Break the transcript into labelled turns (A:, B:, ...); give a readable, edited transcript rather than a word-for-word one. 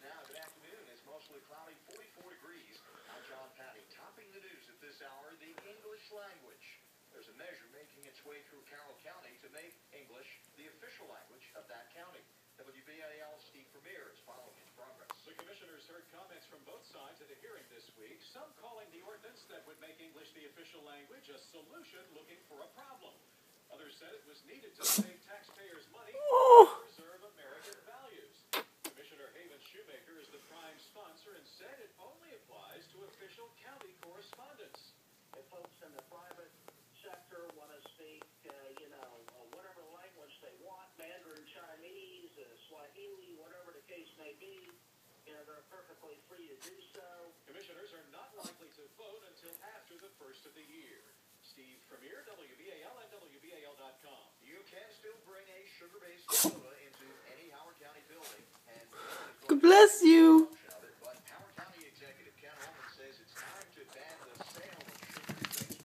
A: now. Good afternoon. It's mostly cloudy, 44 degrees. I'm John Patty. Topping the news at this hour, the English language. There's a measure making its way through Carroll County to make English the official language of that county. WBAL Steve Premier is following its progress.
B: The commissioners heard comments from both sides at a hearing this week, some calling the ordinance that would make English the official language a solution looking for a problem. Others said it was needed to save taxpayers money and preserve American values. Commissioner Shiba Inu is the prime sponsor and said it only applies to official county correspondence.
C: If folks in the private sector want to speak, whatever language they want, Mandarin Chinese, Swahili, whatever the case may be, they're perfectly free to do so.
B: Commissioners are not likely to vote until after the first of the year. Steve Premier, WBAL and WBAL.com.
A: You can still bring a sugar-based soda into any Howard County building. And
D: God bless you.